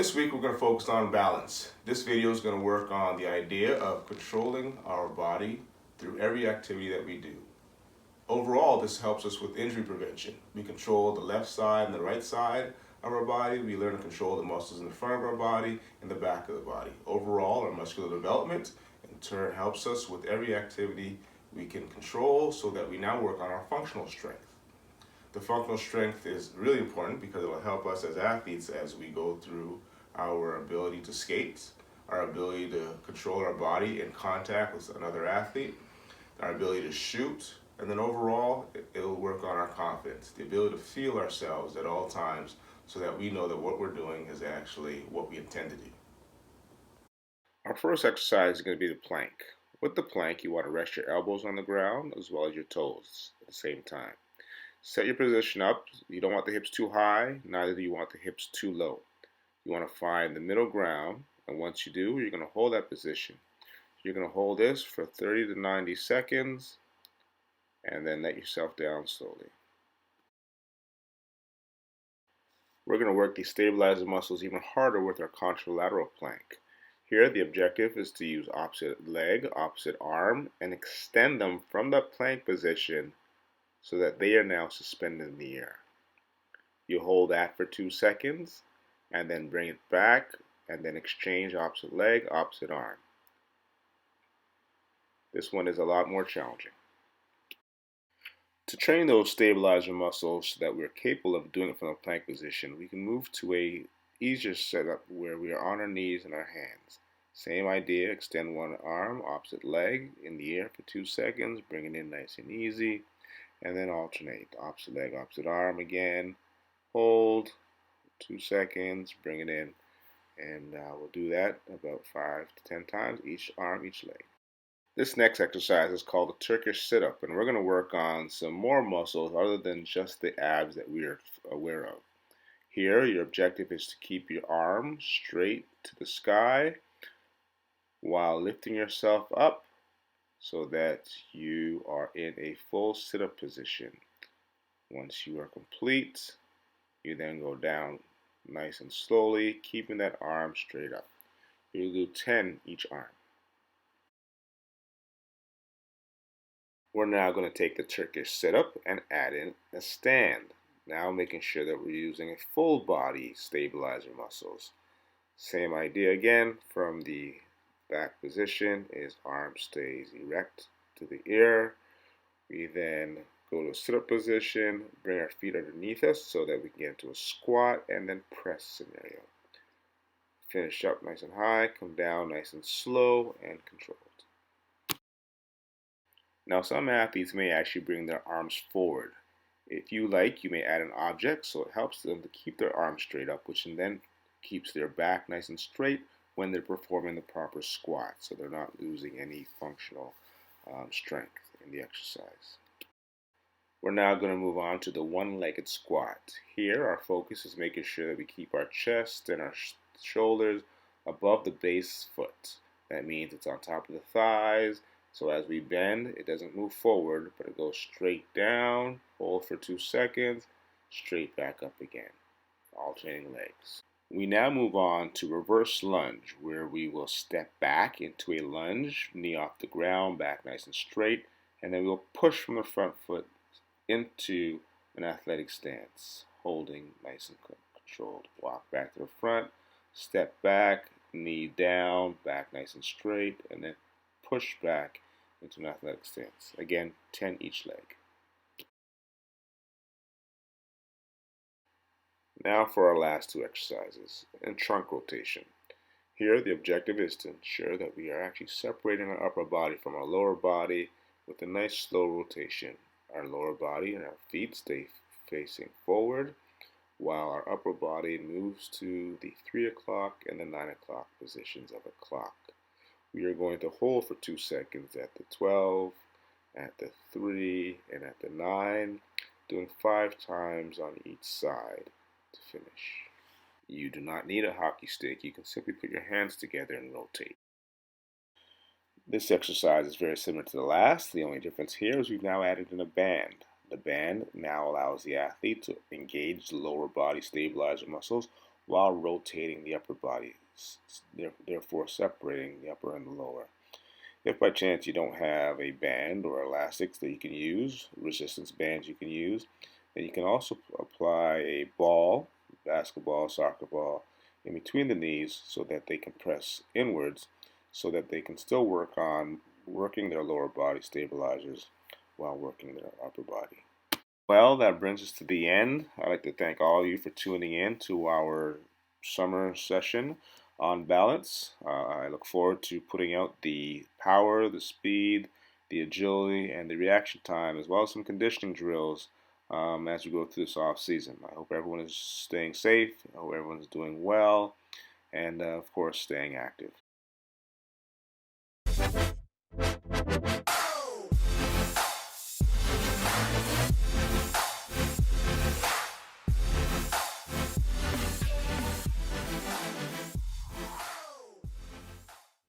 This week we're going to focus on balance. This video is going to work on the idea of controlling our body through every activity that we do. Overall, this helps us with injury prevention. We control the left side and the right side of our body. We learn to control the muscles in the front of our body and the back of the body. Overall, our muscular development in turn helps us with every activity we can control so that we now work on our functional strength. The functional strength is really important because it will help us as athletes as we go through our ability to skate, our ability to control our body in contact with another athlete, our ability to shoot, and then overall it'll work on our confidence, the ability to feel ourselves at all times so that we know that what we're doing is actually what we intend to do. Our first exercise is going to be the plank. With the plank, you want to rest your elbows on the ground as well as your toes at the same time. Set your position up. You don't want the hips too high, neither do you want the hips too low. You want to find the middle ground, and once you do, you're going to hold that position. You're going to hold this for 30 to 90 seconds, and then let yourself down slowly. We're going to work these stabilizer muscles even harder with our contralateral plank. Here, the objective is to use opposite leg, opposite arm, and extend them from the plank position so that they are now suspended in the air. You hold that for 2 seconds, and then bring it back, and then exchange opposite leg, opposite arm. This one is a lot more challenging. To train those stabilizer muscles so that we're capable of doing it from the plank position, we can move to a easier setup where we are on our knees and our hands. Same idea, extend one arm, opposite leg in the air for 2 seconds, bring it in nice and easy, and then alternate. Opposite leg, opposite arm again, hold, 2 seconds, bring it in, and we'll do that about 5 to 10 times, each arm, each leg. This next exercise is called the Turkish sit-up, and we're going to work on some more muscles other than just the abs that we are aware of. Here, your objective is to keep your arm straight to the sky while lifting yourself up so that you are in a full sit-up position. Once you are complete, you then go down nice and slowly, keeping that arm straight up. You'll do 10 each arm. We're now going to take the Turkish sit-up and add in a stand. Now making sure that we're using a full body stabilizer muscles. Same idea again, from the back position is arm stays erect to the ear. We then go to sit-up position, bring our feet underneath us so that we can get into a squat and then press scenario. Finish up nice and high, come down nice and slow and controlled. Now some athletes may actually bring their arms forward. If you like, you may add an object so it helps them to keep their arms straight up, which then keeps their back nice and straight when they're performing the proper squat, so they're not losing any functional strength in the exercise. We're now going to move on to the one-legged squat. Here our focus is making sure that we keep our chest and our shoulders above the base foot. That means it's on top of the thighs, so as we bend, it doesn't move forward, but it goes straight down, hold for 2 seconds, straight back up again, alternating legs. We now move on to reverse lunge, where we will step back into a lunge, knee off the ground, back nice and straight, and then we'll push from the front foot into an athletic stance, holding nice and controlled. Walk back to the front, step back, knee down, back nice and straight, and then push back into an athletic stance. Again, 10 each leg. Now for our last two exercises, and trunk rotation. Here the objective is to ensure that we are actually separating our upper body from our lower body with a nice slow rotation. Our lower body and our feet stay facing forward while our upper body moves to the 3 o'clock and the 9 o'clock positions of a clock. We are going to hold for 2 seconds at the 12, at the 3, and at the 9, doing 5 times on each side to finish. You do not need a hockey stick. You can simply put your hands together and rotate. This exercise is very similar to the last. The only difference here is we've now added in a band. The band now allows the athlete to engage the lower body stabilizer muscles while rotating the upper body, therefore separating the upper and the lower. If by chance you don't have a band or elastics that you can use, resistance bands you can use, then you can also apply a ball, basketball, soccer ball, in between the knees so that they can press inwards so that they can still work on working their lower body stabilizers while working their upper body. Well, that brings us to the end. I'd like to thank all of you for tuning in to our summer session on balance. I look forward to putting out the power, the speed, the agility, and the reaction time, as well as some conditioning drills as we go through this off season. I hope everyone is staying safe. I hope everyone's doing well, and of course, staying active.